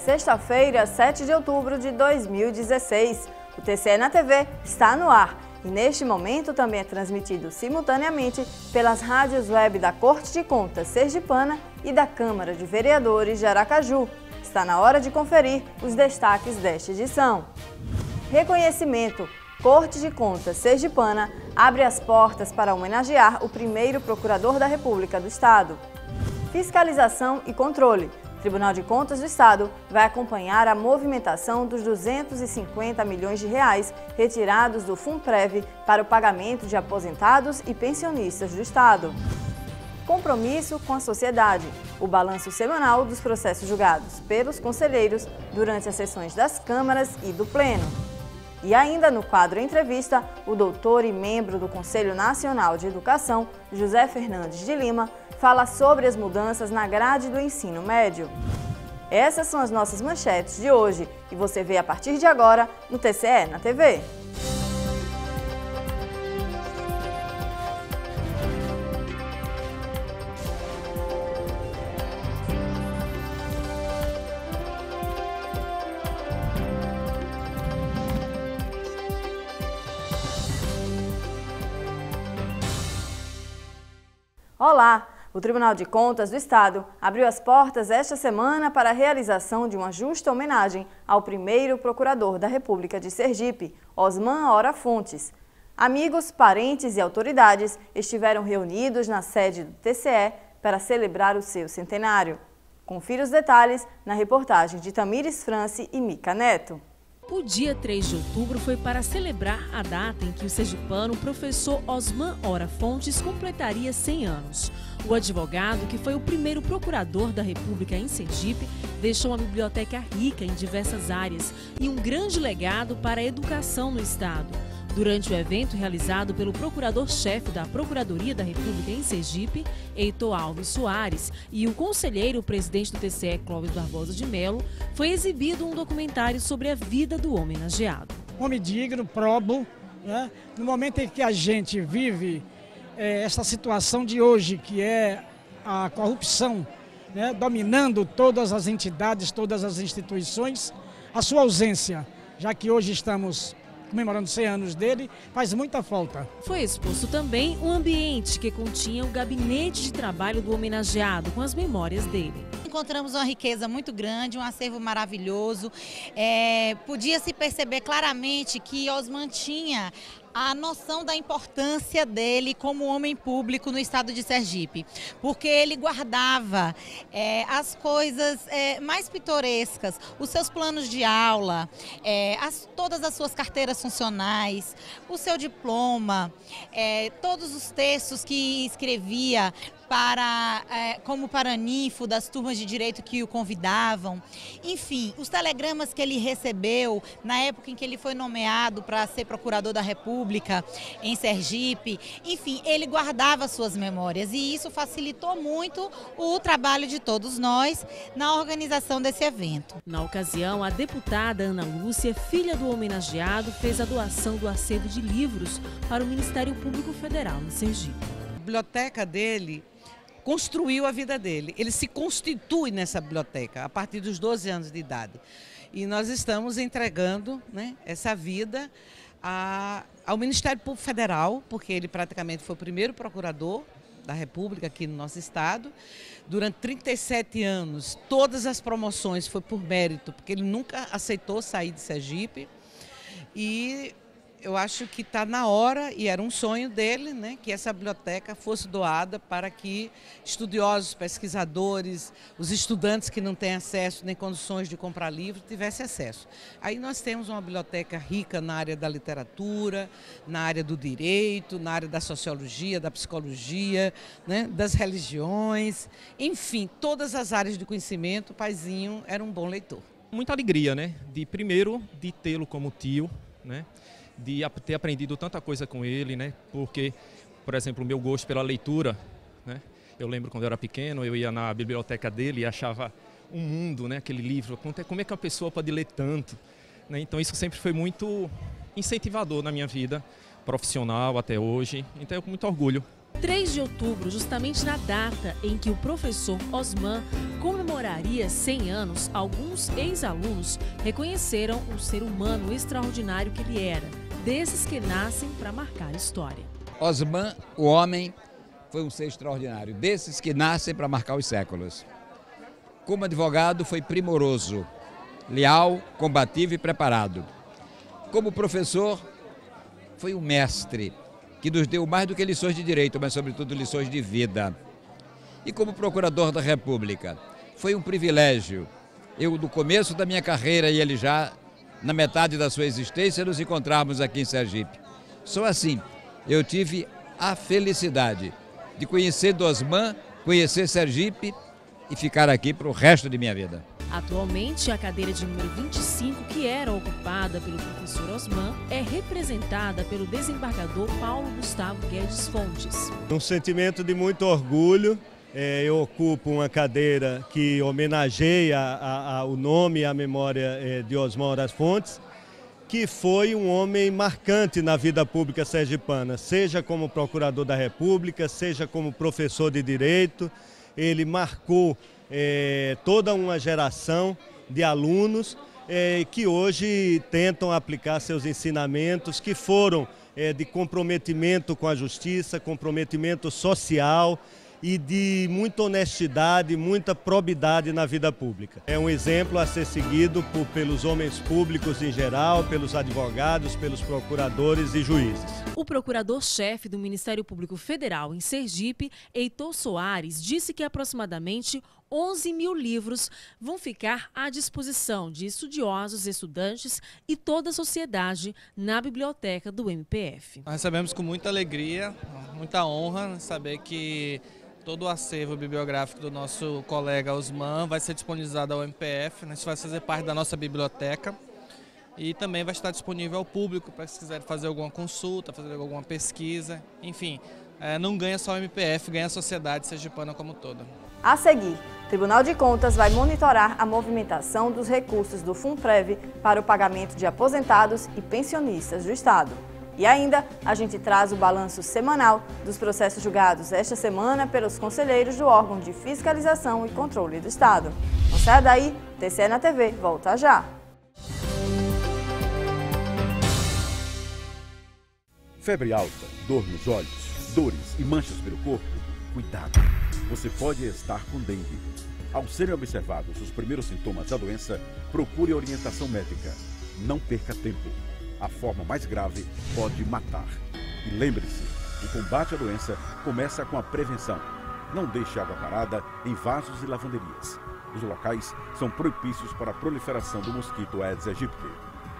Sexta-feira, 7 de outubro de 2016. O TCE na TV está no ar e neste momento também é transmitido simultaneamente pelas rádios web da Corte de Contas Sergipana e da Câmara de Vereadores de Aracaju. Está na hora de conferir os destaques desta edição. Reconhecimento. Corte de Contas Sergipana abre as portas para homenagear o primeiro Procurador da República do Estado. Fiscalização e controle. O Tribunal de Contas do Estado vai acompanhar a movimentação dos 250 milhões de reais retirados do Funprev para o pagamento de aposentados e pensionistas do Estado. Compromisso com a sociedade. O balanço semanal dos processos julgados pelos conselheiros durante as sessões das câmaras e do Pleno. E ainda no quadro Entrevista, o doutor e membro do Conselho Nacional de Educação, José Fernandes de Lima, fala sobre as mudanças na grade do ensino médio. Essas são as nossas manchetes de hoje e você vê a partir de agora no TCE na TV. Olá! O Tribunal de Contas do Estado abriu as portas esta semana para a realização de uma justa homenagem ao primeiro Procurador da República de Sergipe, Osman Hora Fontes. Amigos, parentes e autoridades estiveram reunidos na sede do TCE para celebrar o seu centenário. Confira os detalhes na reportagem de Tamires France e Mica Neto. O dia 3 de outubro foi para celebrar a data em que o sergipano professor Osman Hora Fontes completaria 100 anos. O advogado, que foi o primeiro procurador da República em Sergipe, deixou uma biblioteca rica em diversas áreas e um grande legado para a educação no Estado. Durante o evento realizado pelo procurador-chefe da Procuradoria da República em Sergipe, Heitor Alves Soares, e o conselheiro-presidente do TCE, Clóvis Barbosa de Mello, foi exibido um documentário sobre a vida do homenageado. Homem digno, probo, né? No momento em que a gente vive essa situação de hoje, que é a corrupção, né, dominando todas as entidades, todas as instituições, a sua ausência, já que hoje estamos comemorando 100 anos dele, faz muita falta. Foi exposto também um ambiente que continha o gabinete de trabalho do homenageado, com as memórias dele. Encontramos uma riqueza muito grande, um acervo maravilhoso. Podia-se perceber claramente que Osman tinha a noção da importância dele como homem público no estado de Sergipe, porque ele guardava as coisas mais pitorescas, os seus planos de aula, todas as suas carteiras funcionais, o seu diploma, todos os textos que escrevia como paraninfo das turmas de direito que o convidavam, enfim, os telegramas que ele recebeu na época em que ele foi nomeado para ser procurador da República em Sergipe, enfim, ele guardava suas memórias e isso facilitou muito o trabalho de todos nós na organização desse evento. Na ocasião, a deputada Ana Lúcia, filha do homenageado, fez a doação do acervo de livros para o Ministério Público Federal em Sergipe. A biblioteca dele construiu a vida dele, ele se constitui nessa biblioteca a partir dos 12 anos de idade. E nós estamos entregando, né, essa vida ao Ministério Público Federal, porque ele praticamente foi o primeiro procurador da República aqui no nosso estado. Durante 37 anos, todas as promoções foi por mérito, porque ele nunca aceitou sair de Sergipe. E eu acho que está na hora, e era um sonho dele, né, que essa biblioteca fosse doada para que estudiosos, pesquisadores, os estudantes que não têm acesso nem condições de comprar livros, tivessem acesso. Aí nós temos uma biblioteca rica na área da literatura, na área do direito, na área da sociologia, da psicologia, né, das religiões, enfim, todas as áreas de conhecimento. O paizinho era um bom leitor. Muita alegria, né, primeiro de tê-lo como tio, né, de ter aprendido tanta coisa com ele, né? Porque, por exemplo, o meu gosto pela leitura, né? Eu lembro quando eu era pequeno, eu ia na biblioteca dele e achava um mundo, né? Aquele livro, como é que uma pessoa pode ler tanto, né? Então isso sempre foi muito incentivador na minha vida profissional até hoje, então eu com muito orgulho 3 de outubro, justamente na data em que o professor Osman comemoraria 100 anos, alguns ex-alunos reconheceram o ser humano extraordinário que ele era, desses que nascem para marcar a história. Osman, o homem, foi um ser extraordinário, desses que nascem para marcar os séculos. Como advogado, foi primoroso, leal, combativo e preparado. Como professor, foi um mestre que nos deu mais do que lições de direito, mas sobretudo lições de vida. E como procurador da República, foi um privilégio. Eu, no começo da minha carreira e ele já na metade da sua existência, nos encontrarmos aqui em Sergipe. Só assim, eu tive a felicidade de conhecer Osman, conhecer Sergipe e ficar aqui para o resto de minha vida. Atualmente, a cadeira de número 25, que era ocupada pelo professor Osman, é representada pelo desembargador Paulo Gustavo Guedes Fontes. Um sentimento de muito orgulho. Eu ocupo uma cadeira que homenageia o nome e a memória de Osman Ora Fontes, que foi um homem marcante na vida pública sergipana, seja como procurador da República, seja como professor de direito. Ele marcou toda uma geração de alunos que hoje tentam aplicar seus ensinamentos, que foram de comprometimento com a justiça, comprometimento social e de muita honestidade, muita probidade na vida pública. É um exemplo a ser seguido pelos homens públicos em geral, pelos advogados, pelos procuradores e juízes. O procurador-chefe do Ministério Público Federal em Sergipe, Heitor Soares, disse que aproximadamente 11 mil livros vão ficar à disposição de estudiosos, estudantes e toda a sociedade na biblioteca do MPF. Nós recebemos com muita alegria, muita honra saber que todo o acervo bibliográfico do nosso colega Osman vai ser disponibilizado ao MPF, isso vai fazer parte da nossa biblioteca e também vai estar disponível ao público para se quiser fazer alguma consulta, fazer alguma pesquisa, enfim, não ganha só o MPF, ganha a sociedade sergipana como toda. A seguir, o Tribunal de Contas vai monitorar a movimentação dos recursos do Funprev para o pagamento de aposentados e pensionistas do Estado. E ainda, a gente traz o balanço semanal dos processos julgados esta semana pelos conselheiros do órgão de fiscalização e controle do Estado. Não saia daí, TCE na TV volta já. Febre alta, dor nos olhos, dores e manchas pelo corpo? Cuidado, você pode estar com dengue. Ao serem observados os primeiros sintomas da doença, procure orientação médica. Não perca tempo. A forma mais grave pode matar. E lembre-se, o combate à doença começa com a prevenção. Não deixe água parada em vasos e lavanderias. Os locais são propícios para a proliferação do mosquito Aedes aegypti.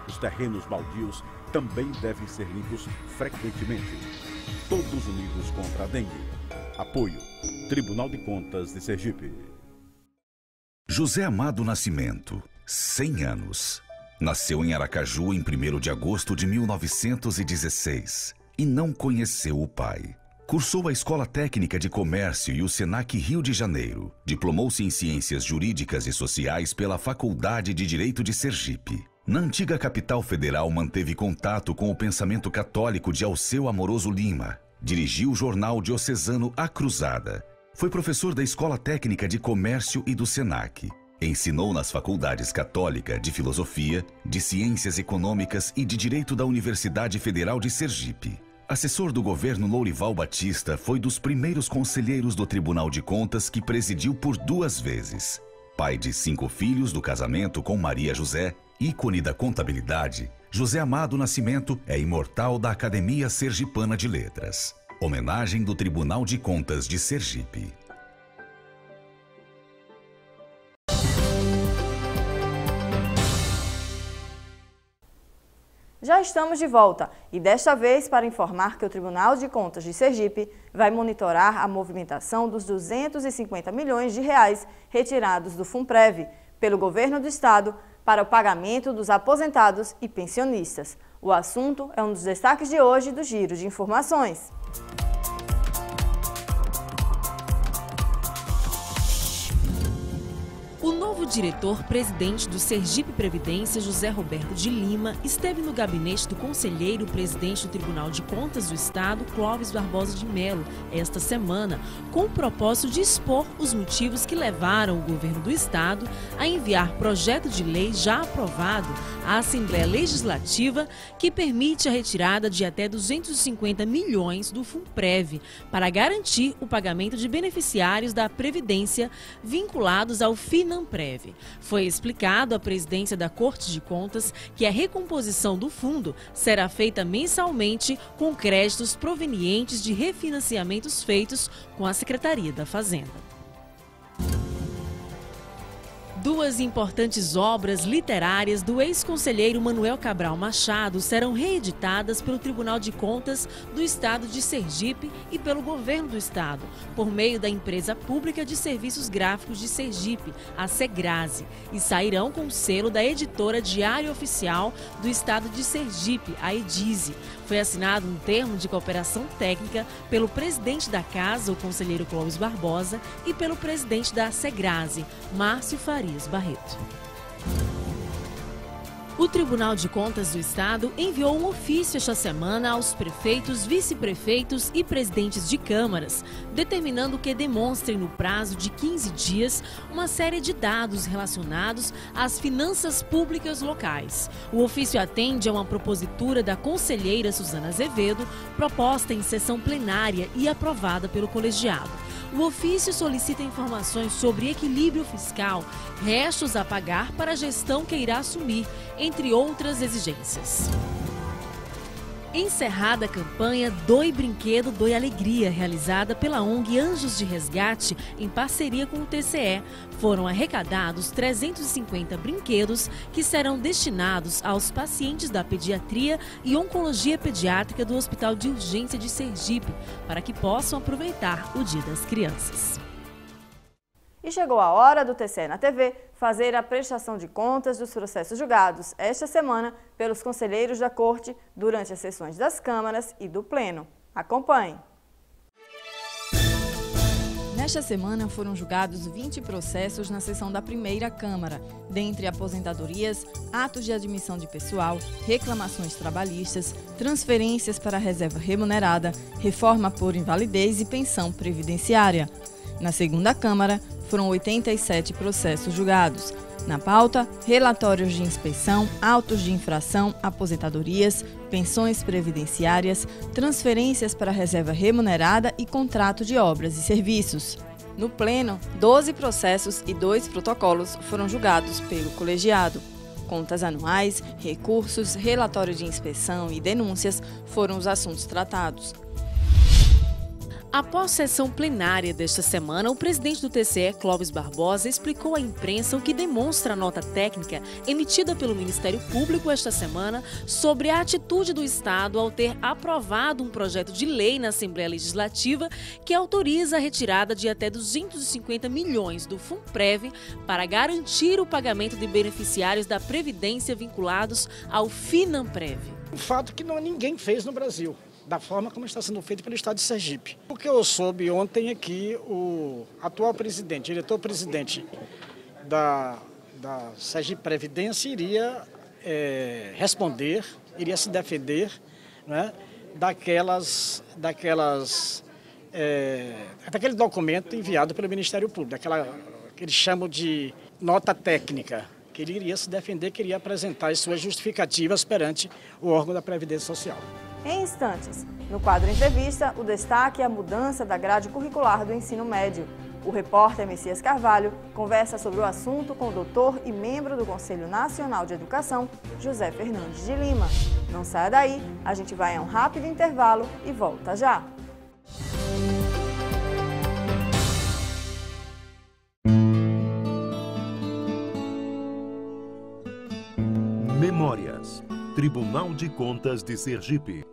Os terrenos baldios também devem ser limpos frequentemente. Todos unidos contra a dengue. Apoio. Tribunal de Contas de Sergipe. José Amado Nascimento, 100 anos. Nasceu em Aracaju em 1º de agosto de 1916 e não conheceu o pai. Cursou a Escola Técnica de Comércio e o Senac Rio de Janeiro. Diplomou-se em Ciências Jurídicas e Sociais pela Faculdade de Direito de Sergipe. Na antiga capital federal manteve contato com o pensamento católico de Alceu Amoroso Lima. Dirigiu o jornal diocesano A Cruzada. Foi professor da Escola Técnica de Comércio e do Senac. Ensinou nas faculdades católica de Filosofia, de Ciências Econômicas e de Direito da Universidade Federal de Sergipe. Assessor do governo Lourival Batista, foi dos primeiros conselheiros do Tribunal de Contas que presidiu por 2 vezes. Pai de 5 filhos do casamento com Maria José, ícone da contabilidade, José Amado Nascimento é imortal da Academia Sergipana de Letras. Homenagem do Tribunal de Contas de Sergipe. Já estamos de volta e desta vez para informar que o Tribunal de Contas de Sergipe vai monitorar a movimentação dos 250 milhões de reais retirados do Funprev pelo governo do estado para o pagamento dos aposentados e pensionistas. O assunto é um dos destaques de hoje do Giro de Informações. O novo diretor-presidente do Sergipe Previdência, José Roberto de Lima, esteve no gabinete do conselheiro-presidente do Tribunal de Contas do Estado, Clóvis Barbosa de Melo, esta semana, com o propósito de expor os motivos que levaram o governo do Estado a enviar projeto de lei já aprovado à Assembleia Legislativa que permite a retirada de até 250 milhões do Funprev para garantir o pagamento de beneficiários da Previdência vinculados ao Finanprev. Foi explicado à presidência da Corte de Contas que a recomposição do fundo será feita mensalmente com créditos provenientes de refinanciamentos feitos com a Secretaria da Fazenda. Duas importantes obras literárias do ex-conselheiro Manuel Cabral Machado serão reeditadas pelo Tribunal de Contas do Estado de Sergipe e pelo Governo do Estado, por meio da Empresa Pública de Serviços Gráficos de Sergipe, a Segrase, e sairão com o selo da editora Diário Oficial do Estado de Sergipe, a Edise. Foi assinado um termo de cooperação técnica pelo presidente da Casa, o conselheiro Clóvis Barbosa, e pelo presidente da Segrase, Márcio Farias Barreto. O Tribunal de Contas do Estado enviou um ofício esta semana aos prefeitos, vice-prefeitos e presidentes de câmaras, determinando que demonstrem no prazo de 15 dias uma série de dados relacionados às finanças públicas locais. O ofício atende a uma propositura da conselheira Suzana Azevedo, proposta em sessão plenária e aprovada pelo colegiado. O ofício solicita informações sobre equilíbrio fiscal, restos a pagar para a gestão que irá assumir, entre outras exigências. Encerrada a campanha Doe Brinquedo, Doe Alegria, realizada pela ONG Anjos de Resgate em parceria com o TCE, foram arrecadados 350 brinquedos que serão destinados aos pacientes da pediatria e oncologia pediátrica do Hospital de Urgência de Sergipe, para que possam aproveitar o Dia das Crianças. E chegou a hora do TCE na TV fazer a prestação de contas dos processos julgados esta semana pelos conselheiros da Corte durante as sessões das câmaras e do Pleno. Acompanhe! Nesta semana foram julgados 20 processos na sessão da primeira Câmara, dentre aposentadorias, atos de admissão de pessoal, reclamações trabalhistas, transferências para reserva remunerada, reforma por invalidez e pensão previdenciária. Na segunda Câmara, foram 87 processos julgados. Na pauta, relatórios de inspeção, autos de infração, aposentadorias, pensões previdenciárias, transferências para reserva remunerada e contrato de obras e serviços. No Pleno, 12 processos e 2 protocolos foram julgados pelo colegiado. Contas anuais, recursos, relatório de inspeção e denúncias foram os assuntos tratados. Após sessão plenária desta semana, o presidente do TCE, Clóvis Barbosa, explicou à imprensa o que demonstra a nota técnica emitida pelo Ministério Público esta semana sobre a atitude do Estado ao ter aprovado um projeto de lei na Assembleia Legislativa que autoriza a retirada de até 250 milhões do Funprev para garantir o pagamento de beneficiários da Previdência vinculados ao Finanprev. Um fato que ninguém fez no Brasil, da forma como está sendo feito pelo Estado de Sergipe. O que eu soube ontem é que o atual presidente, diretor-presidente da Sergipe Previdência iria responder, iria se defender, né, daquele documento enviado pelo Ministério Público, que eles chamam de nota técnica, que ele iria se defender, que iria apresentar as suas justificativas perante o órgão da Previdência Social. Em instantes, no quadro Entrevista, o destaque é a mudança da grade curricular do ensino médio. O repórter Messias Carvalho conversa sobre o assunto com o doutor e membro do Conselho Nacional de Educação, José Fernandes de Lima. Não saia daí, a gente vai a um rápido intervalo e volta já. Memórias. Tribunal de Contas de Sergipe.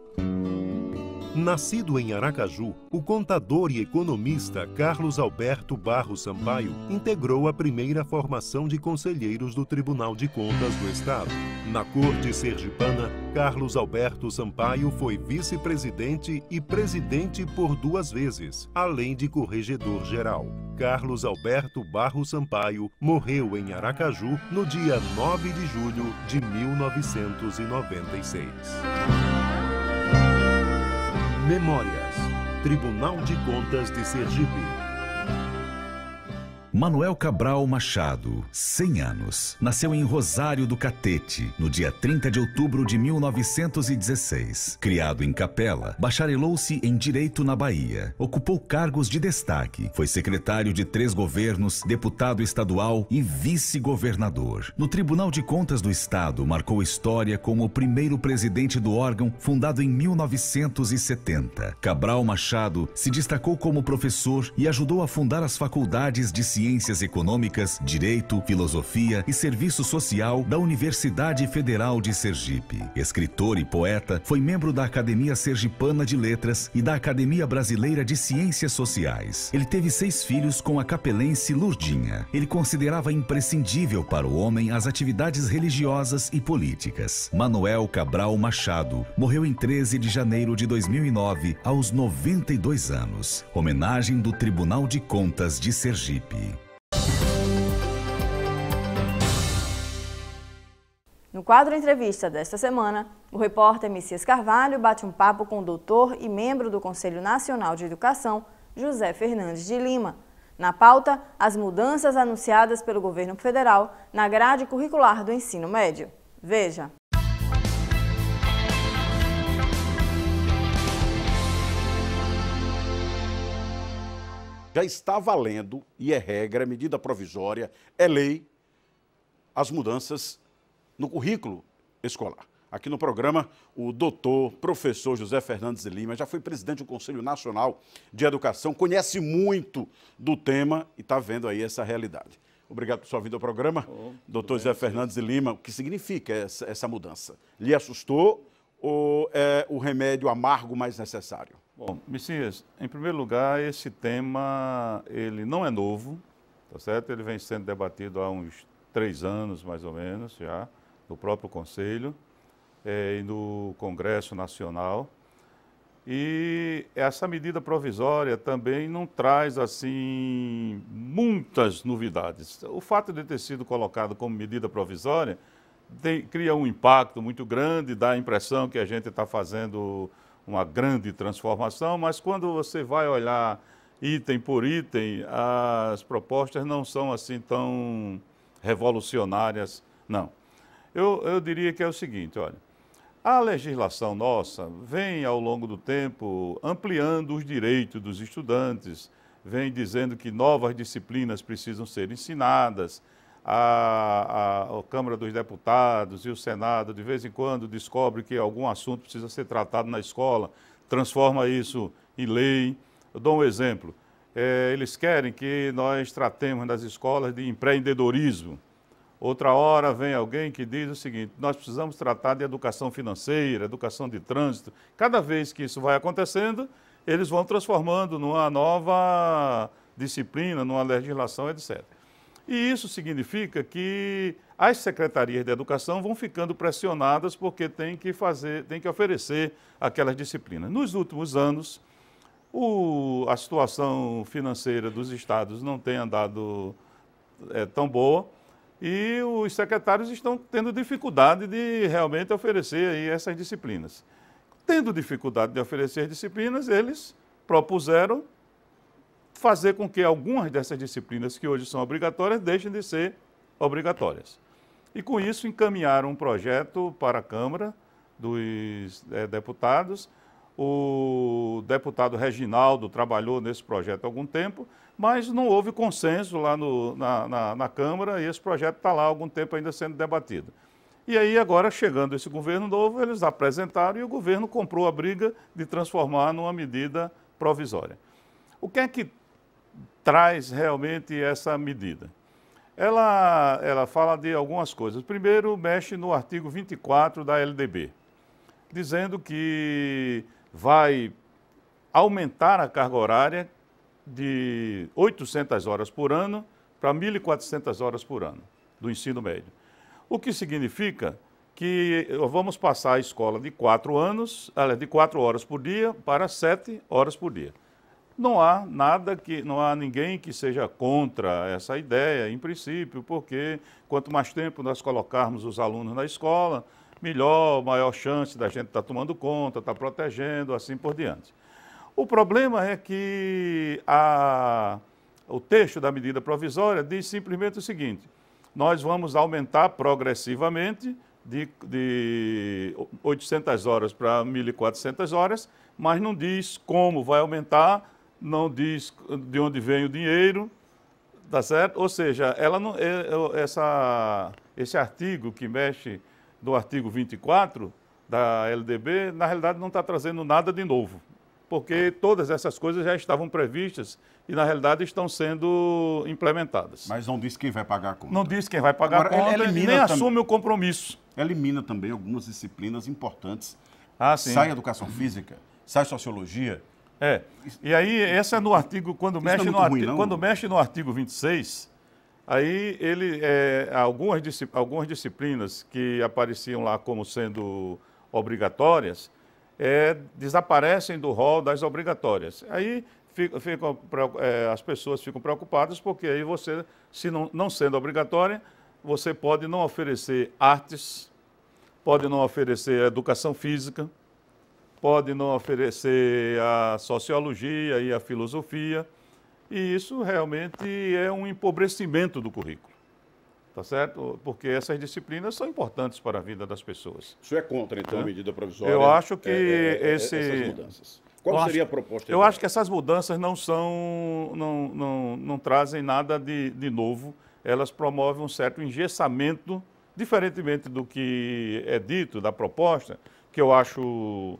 Nascido em Aracaju, o contador e economista Carlos Alberto Barros Sampaio integrou a primeira formação de conselheiros do Tribunal de Contas do Estado. Na Corte Sergipana, Carlos Alberto Sampaio foi vice-presidente e presidente por 2 vezes, além de corregedor-geral. Carlos Alberto Barros Sampaio morreu em Aracaju no dia 9 de julho de 1996. Memórias. Tribunal de Contas de Sergipe. Manuel Cabral Machado, 100 anos. Nasceu em Rosário do Catete, no dia 30 de outubro de 1916. Criado em Capela, bacharelou-se em Direito na Bahia. Ocupou cargos de destaque. Foi secretário de 3 governos, deputado estadual e vice-governador. No Tribunal de Contas do Estado, marcou história como o primeiro presidente do órgão, fundado em 1970. Cabral Machado se destacou como professor e ajudou a fundar as faculdades de Ciências Econômicas, Direito, Filosofia e Serviço Social da Universidade Federal de Sergipe. Escritor e poeta, foi membro da Academia Sergipana de Letras e da Academia Brasileira de Ciências Sociais. Ele teve 6 filhos com a capelense Lurdinha. Ele considerava imprescindível para o homem as atividades religiosas e políticas. Manuel Cabral Machado morreu em 13 de janeiro de 2009, aos 92 anos. Homenagem do Tribunal de Contas de Sergipe. No quadro Entrevista desta semana, o repórter Messias Carvalho bate um papo com o doutor e membro do Conselho Nacional de Educação, José Fernandes de Lima. Na pauta, as mudanças anunciadas pelo governo federal na grade curricular do ensino médio. Veja. Já está valendo, e é regra, é medida provisória, é lei, as mudanças no currículo escolar. Aqui no programa, o doutor, professor José Fernandes de Lima, já foi presidente do Conselho Nacional de Educação, conhece muito do tema e está vendo aí essa realidade. Obrigado por sua vinda ao programa. Doutor José Fernandes de Lima, o que significa essa mudança? Lhe assustou ou é o remédio amargo mais necessário? Bom, Messias, em primeiro lugar, esse tema ele não é novo, tá certo? Ele vem sendo debatido há uns 3 anos, mais ou menos, já, no próprio Conselho e no Congresso Nacional. E essa medida provisória também não traz, assim, muitas novidades. O fato de ter sido colocado como medida provisória cria um impacto muito grande, dá a impressão que a gente está fazendo uma grande transformação, mas quando você vai olhar item por item, as propostas não são assim tão revolucionárias, não. Eu diria que é o seguinte, olha, a legislação nossa vem ao longo do tempo ampliando os direitos dos estudantes, vem dizendo que novas disciplinas precisam ser ensinadas, a Câmara dos Deputados e o Senado, de vez em quando, descobre que algum assunto precisa ser tratado na escola, transforma isso em lei. Eu dou um exemplo. Eles querem que nós tratemos nas escolas de empreendedorismo. Outra hora vem alguém que diz o seguinte, nós precisamos tratar de educação financeira, educação de trânsito. Cada vez que isso vai acontecendo, eles vão transformando numa nova disciplina, numa legislação, etc. E isso significa que as secretarias de educação vão ficando pressionadas porque tem que oferecer aquelas disciplinas. Nos últimos anos, a situação financeira dos estados não tem andado tão boa e os secretários estão tendo dificuldade de realmente oferecer aí essas disciplinas. Tendo dificuldade de oferecer as disciplinas, eles propuseram fazer com que algumas dessas disciplinas que hoje são obrigatórias deixem de ser obrigatórias. E com isso encaminharam um projeto para a Câmara dos Deputados. O deputado Reginaldo trabalhou nesse projeto há algum tempo, mas não houve consenso lá na Câmara e esse projeto está lá há algum tempo ainda sendo debatido. E aí agora, chegando esse governo novo, eles apresentaram e o governo comprou a briga de transformar numa medida provisória. O que é que traz realmente essa medida? Ela fala de algumas coisas. Primeiro, mexe no artigo 24 da LDB, dizendo que vai aumentar a carga horária de 800 horas por ano para 1.400 horas por ano do ensino médio. O que significa que vamos passar a escola de 4 horas por dia para 7 horas por dia. Não há ninguém que seja contra essa ideia, em princípio, porque quanto mais tempo nós colocarmos os alunos na escola, melhor, maior chance da gente estar tomando conta, estar protegendo, assim por diante. O problema é que o texto da medida provisória diz simplesmente o seguinte: nós vamos aumentar progressivamente de 800 horas para 1.400 horas, mas não diz como vai aumentar, não diz de onde vem o dinheiro, tá certo? Ou seja, ela não, esse artigo que mexe do artigo 24 da LDB, na realidade não está trazendo nada de novo, porque todas essas coisas já estavam previstas e, na realidade, estão sendo implementadas. Mas não diz quem vai pagar a conta. Não diz quem vai pagar a conta e nem assume o compromisso. Elimina também algumas disciplinas importantes. Sim. Sai educação física, sai sociologia. E aí, essa é no artigo, quando mexe no artigo 26, aí algumas disciplinas que apareciam lá como sendo obrigatórias, desaparecem do rol das obrigatórias. Aí as pessoas ficam preocupadas porque aí você, se não sendo obrigatória, você pode não oferecer artes, pode não oferecer educação física, pode não oferecer a sociologia e a filosofia, e isso realmente é um empobrecimento do currículo, tá certo? Porque essas disciplinas são importantes para a vida das pessoas. O senhor é contra, então, a medida provisória? Eu acho que essas mudanças. Qual seria a proposta? Eu acho que essas mudanças não trazem nada de novo, elas promovem um certo engessamento, diferentemente do que é dito da proposta, que eu acho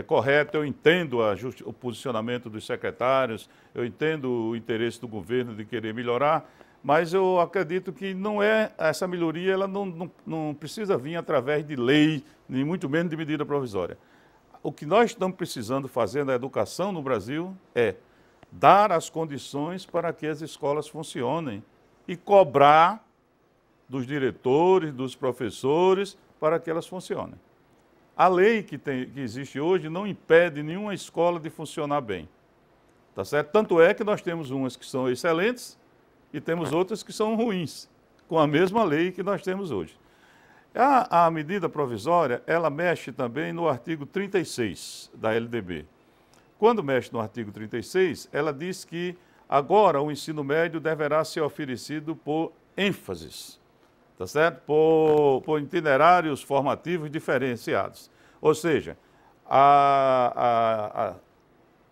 correto, eu entendo o posicionamento dos secretários, eu entendo o interesse do governo de querer melhorar, mas eu acredito que essa melhoria ela não precisa vir através de lei, nem muito menos de medida provisória. O que nós estamos precisando fazer na educação no Brasil é dar as condições para que as escolas funcionem e cobrar dos diretores, dos professores, para que elas funcionem. A lei que existe hoje não impede nenhuma escola de funcionar bem, tá certo? Tanto é que nós temos umas que são excelentes e temos outras que são ruins, com a mesma lei que nós temos hoje. A medida provisória, ela mexe também no artigo 36 da LDB. Quando mexe no artigo 36, ela diz que agora o ensino médio deverá ser oferecido por ênfases, tá certo? Por itinerários formativos diferenciados. Ou seja,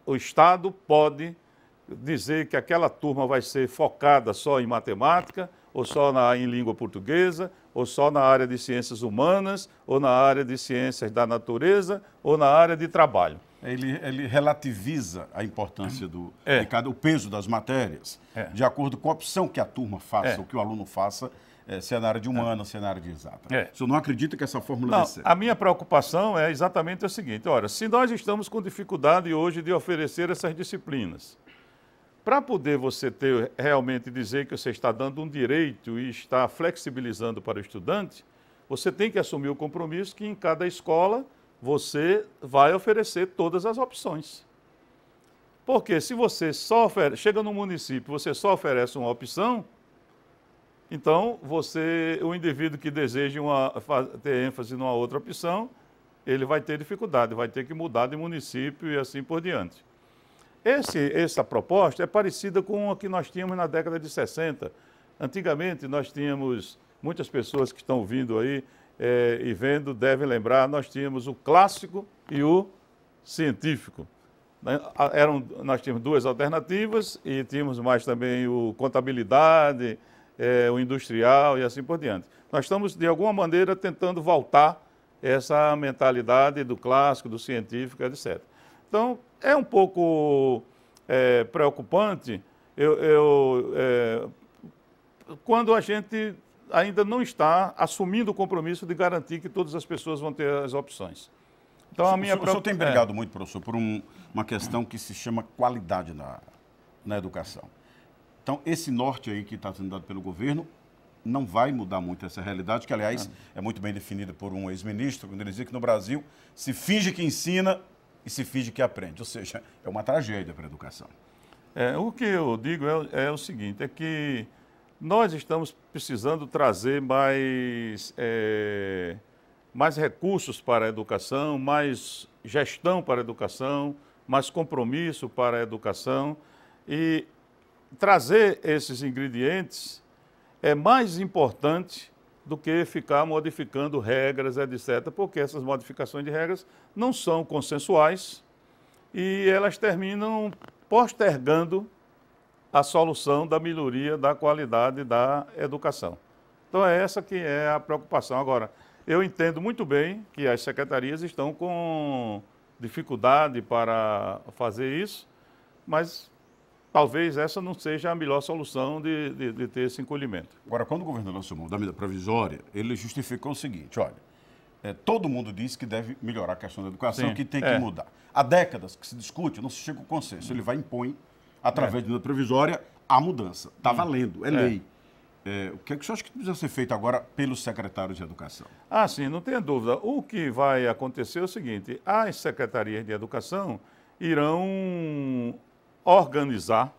o Estado pode dizer que aquela turma vai ser focada só em matemática, ou só em língua portuguesa, ou só na área de ciências humanas, ou na área de ciências da natureza, ou na área de trabalho. Ele relativiza a importância o peso das matérias, de acordo com a opção que a turma faça, ou que o aluno faça, se é na área de humana, se é na área de exata. O senhor não acredita que essa fórmula dê certo? A minha preocupação é exatamente a seguinte: ora, se nós estamos com dificuldade hoje de oferecer essas disciplinas, para poder você realmente dizer que você está dando um direito e está flexibilizando para o estudante, você tem que assumir o compromisso que em cada escola você vai oferecer todas as opções. Porque se você chega no município, você só oferece uma opção, então o indivíduo que deseja ter ênfase numa outra opção, ele vai ter dificuldade, vai ter que mudar de município e assim por diante. Essa proposta é parecida com a que nós tínhamos na década de 60. Antigamente, nós tínhamos, muitas pessoas que estão ouvindo aí e vendo devem lembrar, nós tínhamos o clássico e o científico. Nós tínhamos duas alternativas e tínhamos mais também o contabilidade, o industrial e assim por diante. Nós estamos, de alguma maneira, tentando voltar essa mentalidade do clássico, do científico, etc. Então, é um pouco preocupante quando a gente ainda não está assumindo o compromisso de garantir que todas as pessoas vão ter as opções. Então, o senhor tem brigado muito, professor, por uma questão que se chama qualidade na educação. Então, esse norte aí que está sendo dado pelo governo não vai mudar muito essa realidade, que, aliás, é muito bem definida por um ex-ministro, quando ele dizia que no Brasil se finge que ensina e se finge que aprende. Ou seja, é uma tragédia para a educação. O que eu digo é o seguinte, é que nós estamos precisando trazer mais recursos para a educação, mais gestão para a educação, mais compromisso para a educação, e trazer esses ingredientes é mais importante do que ficar modificando regras, etc., porque essas modificações de regras não são consensuais e elas terminam postergando a solução da melhoria da qualidade da educação. Então, é essa que é a preocupação. Agora, eu entendo muito bem que as secretarias estão com dificuldade para fazer isso, mas talvez essa não seja a melhor solução de ter esse encolhimento. Agora, quando o governo lançou mão da medida provisória, ele justificou o seguinte, olha, todo mundo diz que deve melhorar a questão da educação, que tem que mudar. Há décadas que se discute, não se chega ao consenso. Ele vai impor, através de medida provisória, a mudança. Está valendo, é lei. O que é que o senhor acha que precisa ser feito agora pelos secretários de educação? Sim, não tenha dúvida. O que vai acontecer é o seguinte, as secretarias de educação irão organizar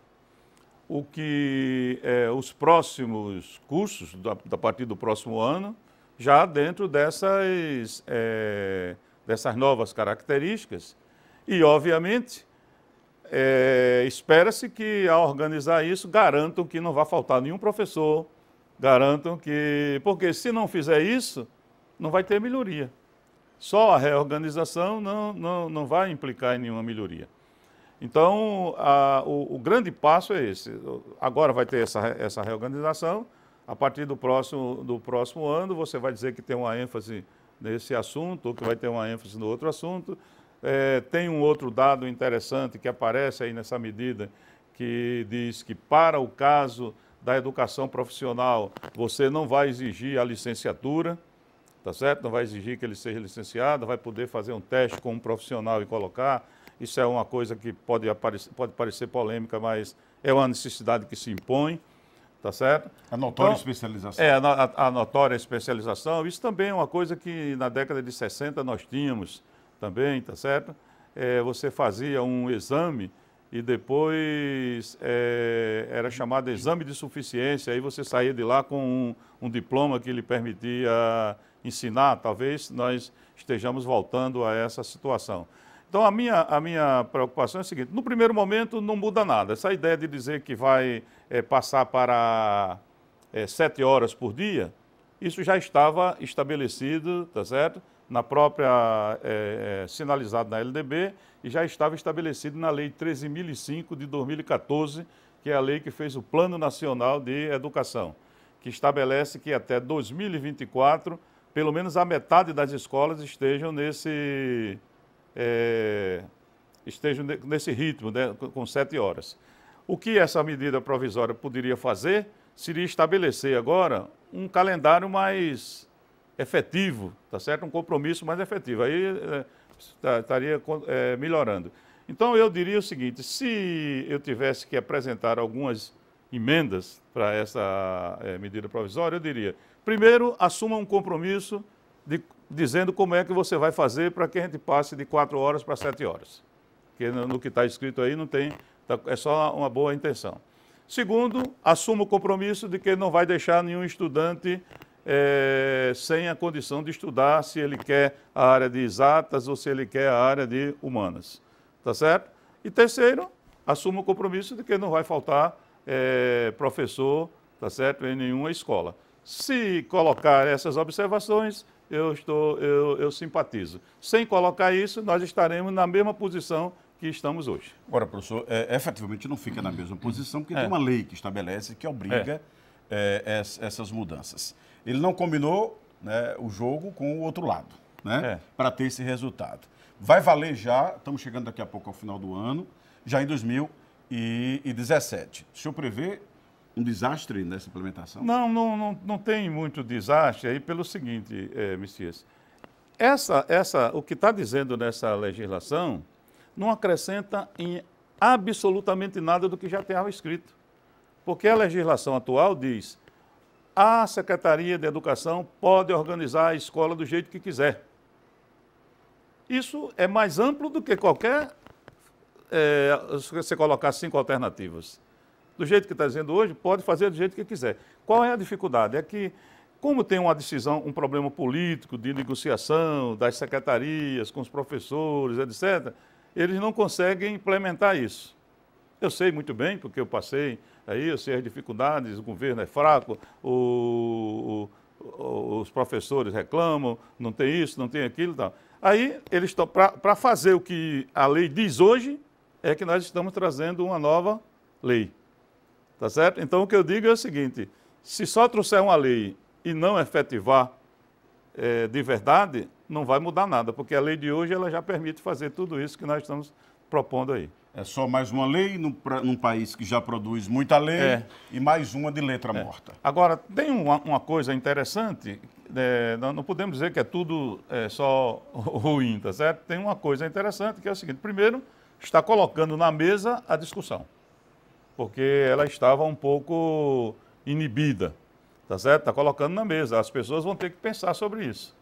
o que os próximos cursos, a partir do próximo ano, já dentro dessas novas características. E, obviamente, espera-se que, ao organizar isso, garantam que não vai faltar nenhum professor, garantam que... Porque, se não fizer isso, não vai ter melhoria. Só a reorganização não vai implicar em nenhuma melhoria. Então, o grande passo é esse. Agora vai ter essa reorganização. A partir do próximo ano, você vai dizer que tem uma ênfase nesse assunto, ou que vai ter uma ênfase no outro assunto. Tem um outro dado interessante que aparece aí nessa medida, que diz que para o caso da educação profissional, você não vai exigir a licenciatura, tá certo? Não vai exigir que ele seja licenciado, vai poder fazer um teste com um profissional e colocar. Isso é uma coisa que pode parecer polêmica, mas é uma necessidade que se impõe, tá certo? A notória especialização. A notória especialização. Isso também é uma coisa que na década de 60 nós tínhamos também, tá certo? Você fazia um exame e depois era chamado exame de suficiência, aí você saía de lá com um diploma que lhe permitia ensinar. Talvez nós estejamos voltando a essa situação. Então, a minha preocupação é a seguinte, no primeiro momento não muda nada. Essa ideia de dizer que vai passar para 7 horas por dia, isso já estava estabelecido, tá certo? Na própria, sinalizado na LDB, e já estava estabelecido na Lei 13.005 de 2014, que é a lei que fez o Plano Nacional de Educação, que estabelece que até 2024, pelo menos a metade das escolas estejam nesse ritmo, né, com 7 horas. O que essa medida provisória poderia fazer seria estabelecer agora um calendário mais efetivo, tá certo? Um compromisso mais efetivo. Aí estaria melhorando. Então, eu diria o seguinte, se eu tivesse que apresentar algumas emendas para essa medida provisória, eu diria, primeiro, assuma um compromisso dizendo como é que você vai fazer para que a gente passe de 4 horas para 7 horas. Porque no que está escrito aí não tem, é só uma boa intenção. Segundo, assuma o compromisso de que não vai deixar nenhum estudante sem a condição de estudar, se ele quer a área de exatas ou se ele quer a área de humanas. Tá certo? E terceiro, assuma o compromisso de que não vai faltar professor, tá certo, em nenhuma escola. Se colocar essas observações, eu simpatizo. Sem colocar isso, nós estaremos na mesma posição que estamos hoje. Agora, professor, efetivamente não fica na mesma posição, porque tem uma lei que estabelece, que obriga essas mudanças. Ele não combinou, né, o jogo com o outro lado, né, para ter esse resultado. Vai valer já, estamos chegando daqui a pouco ao final do ano, já em 2017. O senhor prevê um desastre nessa implementação? Não tem muito desastre aí pelo seguinte, Messias. o que está dizendo nessa legislação não acrescenta em absolutamente nada do que já estava escrito. Porque a legislação atual diz: a Secretaria de Educação pode organizar a escola do jeito que quiser. Isso é mais amplo do que qualquer... se você colocar 5 alternativas. Do jeito que está dizendo hoje, pode fazer do jeito que quiser. Qual é a dificuldade? É que, como tem uma decisão, um problema político de negociação das secretarias com os professores, etc., eles não conseguem implementar isso. Eu sei muito bem, porque eu passei aí, eu sei as dificuldades, o governo é fraco, os professores reclamam, não tem isso, não tem aquilo e tal. Aí, eles estão, para fazer o que a lei diz hoje, é que nós estamos trazendo uma nova lei. Tá certo? Então, o que eu digo é o seguinte: se só trouxer uma lei e não efetivar de verdade, não vai mudar nada, porque a lei de hoje ela já permite fazer tudo isso que nós estamos propondo aí. É só mais uma lei num país que já produz muita lei e mais uma de letra morta. Agora, tem uma coisa interessante, não podemos dizer que é tudo só ruim, tá certo? Tem uma coisa interessante que é o seguinte: primeiro, está colocando na mesa a discussão, porque ela estava um pouco inibida, tá certo? Está colocando na mesa, as pessoas vão ter que pensar sobre isso,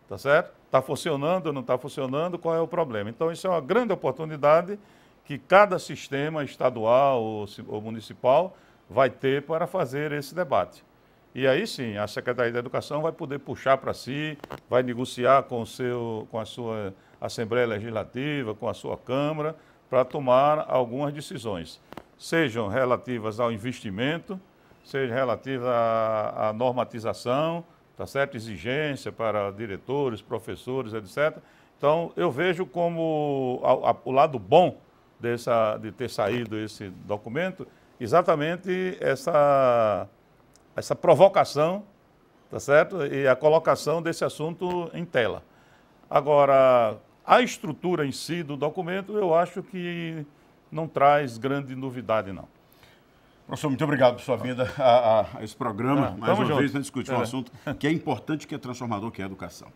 tá certo? Está funcionando, não está funcionando, qual é o problema? Então, isso é uma grande oportunidade que cada sistema estadual ou municipal vai ter para fazer esse debate. E aí sim, a Secretaria da Educação vai poder puxar para si, vai negociar com a sua Assembleia Legislativa, com a sua Câmara, para tomar algumas decisões, sejam relativas ao investimento, sejam relativas à normatização, tá certo? Exigência para diretores, professores, etc. Então, eu vejo como o lado bom de ter saído esse documento, exatamente essa provocação, tá certo? E a colocação desse assunto em tela. Agora, a estrutura em si do documento, eu acho que não traz grande novidade, não. Professor, muito obrigado por sua vinda a esse programa. Mais uma vez, nós discutimos um assunto que é importante, que é transformador, que é a educação.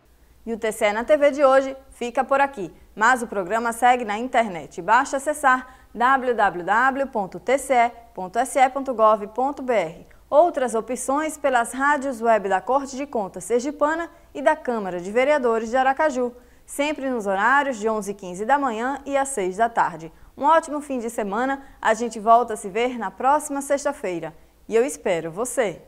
E o TCE na TV de hoje fica por aqui, mas o programa segue na internet. Basta acessar www.tce.se.gov.br. Outras opções pelas rádios web da Corte de Contas Sergipana e da Câmara de Vereadores de Aracaju, sempre nos horários de 11h15 da manhã e às 6 da tarde. Um ótimo fim de semana, a gente volta a se ver na próxima sexta-feira. E eu espero você!